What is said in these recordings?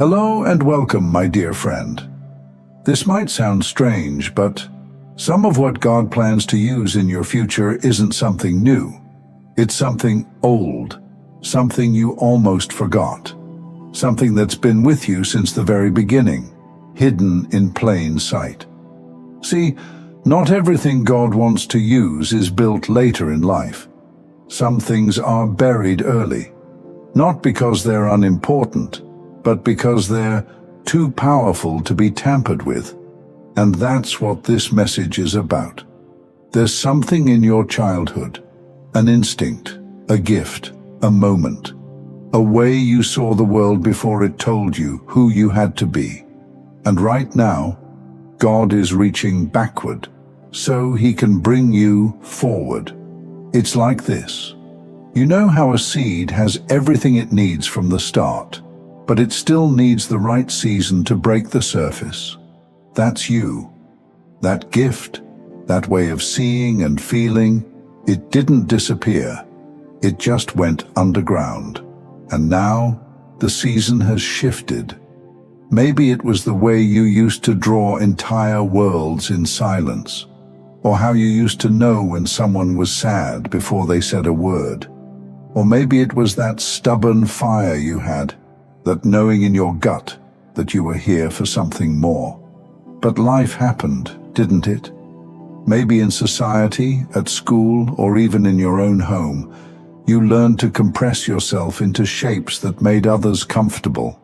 Hello and welcome, my dear friend. This might sound strange, but some of what God plans to use in your future isn't something new. It's something old, something you almost forgot, something that's been with you since the very beginning, hidden in plain sight. See, not everything God wants to use is built later in life. Some things are buried early, not because they're unimportant, but because they're too powerful to be tampered with. And that's what this message is about. There's something in your childhood, an instinct, a gift, a moment, a way you saw the world before it told you who you had to be. And right now, God is reaching backward so He can bring you forward. It's like this. You know how a seed has everything it needs from the start, but it still needs the right season to break the surface. That's you. That gift, that way of seeing and feeling, it didn't disappear. It just went underground. And now, the season has shifted. Maybe it was the way you used to draw entire worlds in silence, or how you used to know when someone was sad before they said a word. Or maybe it was that stubborn fire you had, that knowing in your gut that you were here for something more. But life happened, didn't it? Maybe in society, at school, or even in your own home, you learned to compress yourself into shapes that made others comfortable,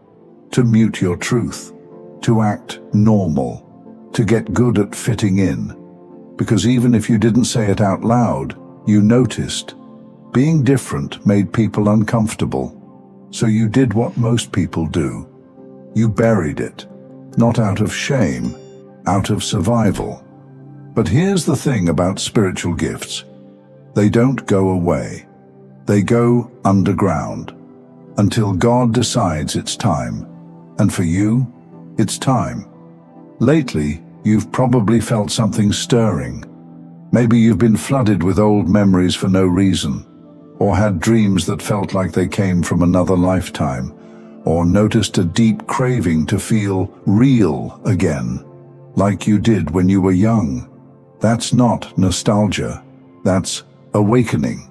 to mute your truth, to act normal, to get good at fitting in. Because even if you didn't say it out loud, you noticed. Being different made people uncomfortable. So you did what most people do. You buried it, not out of shame, out of survival. But here's the thing about spiritual gifts. They don't go away. They go underground until God decides it's time. And for you, it's time. Lately, you've probably felt something stirring. Maybe you've been flooded with old memories for no reason, or had dreams that felt like they came from another lifetime, or noticed a deep craving to feel real again, like you did when you were young. That's not nostalgia, that's awakening.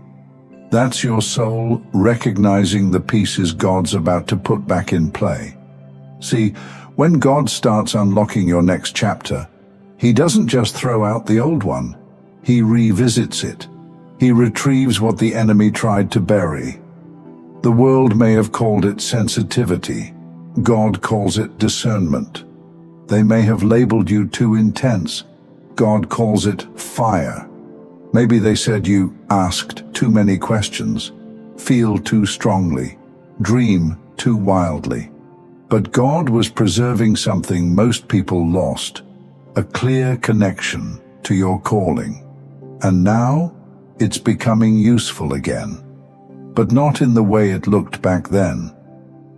That's your soul recognizing the pieces God's about to put back in play. See, when God starts unlocking your next chapter, He doesn't just throw out the old one, He revisits it. He retrieves what the enemy tried to bury. The world may have called it sensitivity. God calls it discernment. They may have labeled you too intense. God calls it fire. Maybe they said you asked too many questions, feel too strongly, dream too wildly. But God was preserving something most people lost, a clear connection to your calling. And now, it's becoming useful again, but not in the way it looked back then.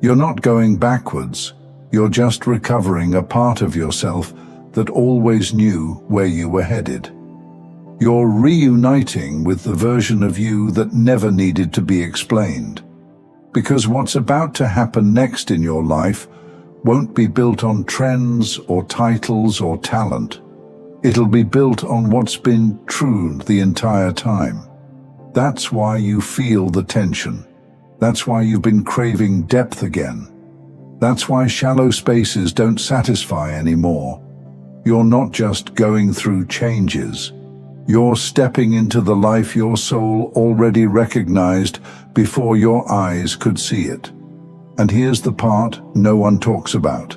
You're not going backwards, you're just recovering a part of yourself that always knew where you were headed. You're reuniting with the version of you that never needed to be explained. Because what's about to happen next in your life won't be built on trends or titles or talent. It'll be built on what's been true the entire time. That's why you feel the tension. That's why you've been craving depth again. That's why shallow spaces don't satisfy anymore. You're not just going through changes. You're stepping into the life your soul already recognized before your eyes could see it. And here's the part no one talks about.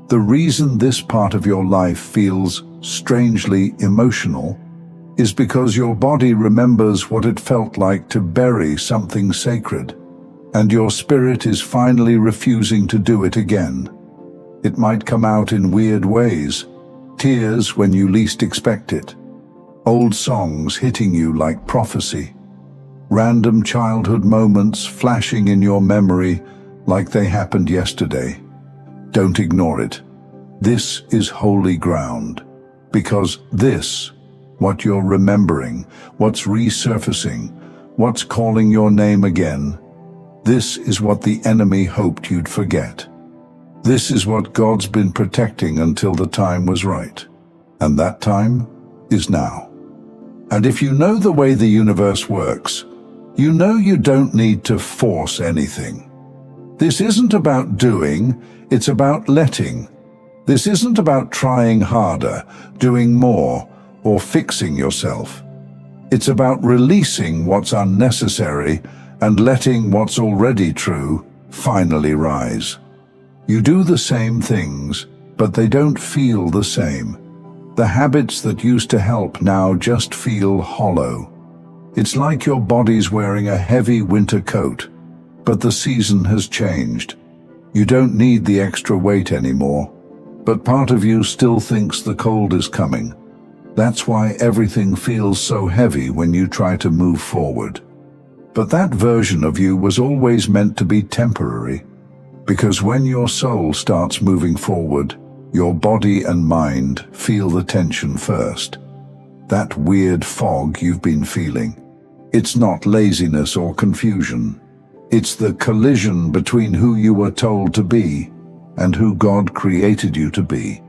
The reason this part of your life feels strangely emotional is because your body remembers what it felt like to bury something sacred, and your spirit is finally refusing to do it again. It might come out in weird ways, tears when you least expect it, old songs hitting you like prophecy, random childhood moments flashing in your memory like they happened yesterday. Don't ignore it. This is holy ground. Because this, what you're remembering, what's resurfacing, what's calling your name again, this is what the enemy hoped you'd forget. This is what God's been protecting until the time was right. And that time is now. And if you know the way the universe works, you know you don't need to force anything. This isn't about doing, it's about letting. This isn't about trying harder, doing more, or fixing yourself. It's about releasing what's unnecessary and letting what's already true finally rise. You do the same things, but they don't feel the same. The habits that used to help now just feel hollow. It's like your body's wearing a heavy winter coat, but the season has changed. You don't need the extra weight anymore, but part of you still thinks the cold is coming. That's why everything feels so heavy when you try to move forward. But that version of you was always meant to be temporary, because when your soul starts moving forward, your body and mind feel the tension first. That weird fog you've been feeling. It's not laziness or confusion. It's the collision between who you were told to be and who God created you to be.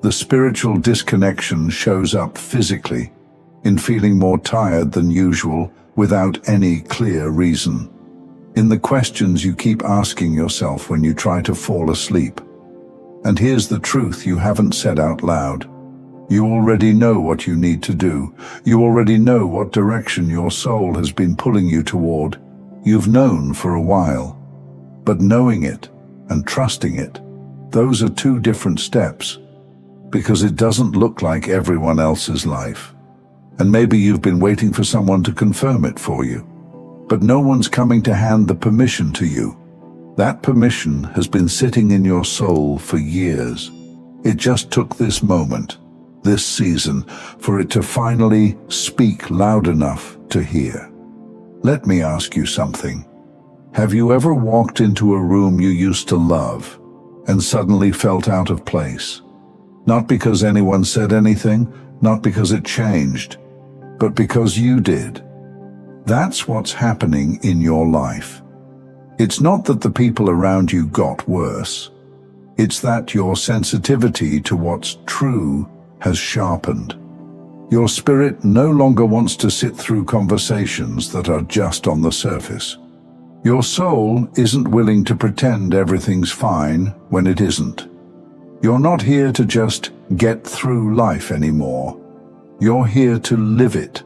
The spiritual disconnection shows up physically, in feeling more tired than usual without any clear reason. In the questions you keep asking yourself when you try to fall asleep. And here's the truth you haven't said out loud. You already know what you need to do. You already know what direction your soul has been pulling you toward. You've known for a while. But knowing it and trusting it, those are two different steps. Because it doesn't look like everyone else's life. And maybe you've been waiting for someone to confirm it for you. But no one's coming to hand the permission to you. That permission has been sitting in your soul for years. It just took this moment, this season, for it to finally speak loud enough to hear. Let me ask you something. Have you ever walked into a room you used to love and suddenly felt out of place? Not because anyone said anything, not because it changed, but because you did. That's what's happening in your life. It's not that the people around you got worse. It's that your sensitivity to what's true has sharpened. Your spirit no longer wants to sit through conversations that are just on the surface. Your soul isn't willing to pretend everything's fine when it isn't. You're not here to just get through life anymore. You're here to live it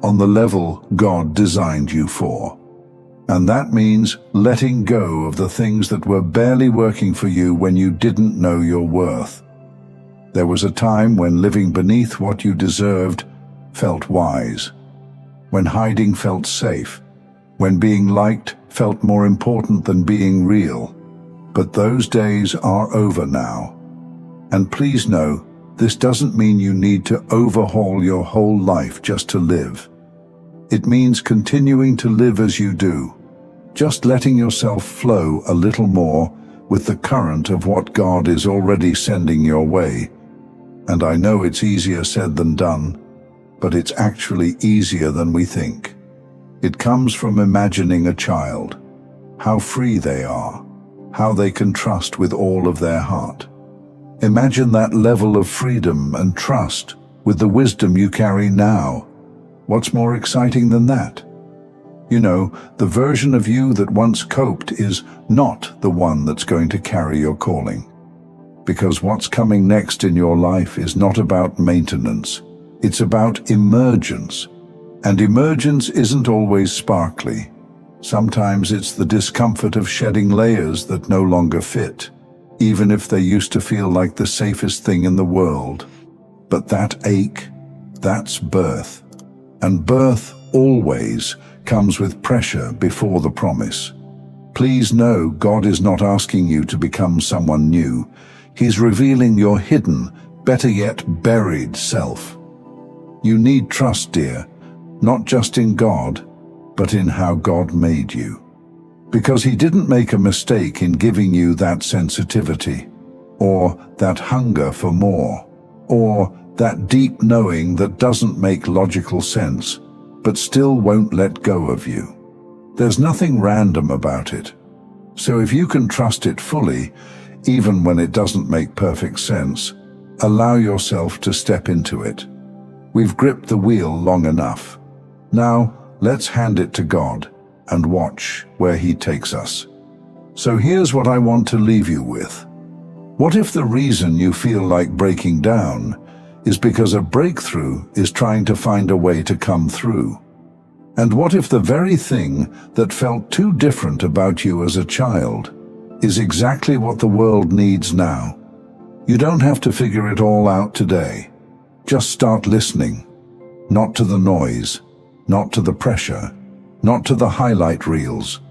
on the level God designed you for. And that means letting go of the things that were barely working for you when you didn't know your worth. There was a time when living beneath what you deserved felt wise, when hiding felt safe, when being liked felt more important than being real. But those days are over now. And please know, this doesn't mean you need to overhaul your whole life just to live. It means continuing to live as you do, just letting yourself flow a little more with the current of what God is already sending your way. And I know it's easier said than done, but it's actually easier than we think. It comes from imagining a child, how free they are, how they can trust with all of their heart. Imagine that level of freedom and trust with the wisdom you carry now. What's more exciting than that? You know, the version of you that once coped is not the one that's going to carry your calling. Because what's coming next in your life is not about maintenance. It's about emergence. And emergence isn't always sparkly. Sometimes it's the discomfort of shedding layers that no longer fit, even if they used to feel like the safest thing in the world. But that ache, that's birth. And birth always comes with pressure before the promise. Please know God is not asking you to become someone new. He's revealing your hidden, better yet buried self. You need trust, dear, not just in God, but in how God made you. Because He didn't make a mistake in giving you that sensitivity, or that hunger for more, or that deep knowing that doesn't make logical sense, but still won't let go of you. There's nothing random about it. So if you can trust it fully, even when it doesn't make perfect sense. Allow yourself to step into it. We've gripped the wheel long enough. Now, let's hand it to God and watch where He takes us. So here's what I want to leave you with. What if the reason you feel like breaking down is because a breakthrough is trying to find a way to come through? And what if the very thing that felt too different about you as a child is exactly what the world needs now? You don't have to figure it all out today. Just start listening, not to the noise, not to the pressure, not to the highlight reels,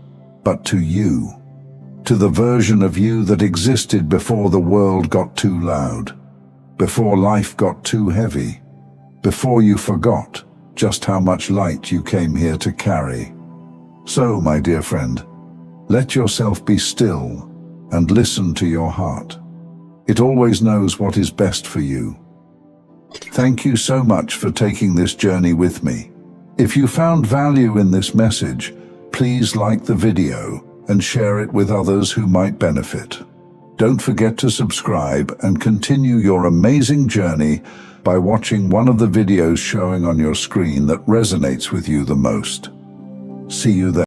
but to you, to the version of you that existed before the world got too loud, before life got too heavy, before you forgot just how much light you came here to carry. So, my dear friend, let yourself be still and listen to your heart. It always knows what is best for you. Thank you so much for taking this journey with me. If you found value in this message, please like the video and share it with others who might benefit. Don't forget to subscribe and continue your amazing journey by watching one of the videos showing on your screen that resonates with you the most. See you there.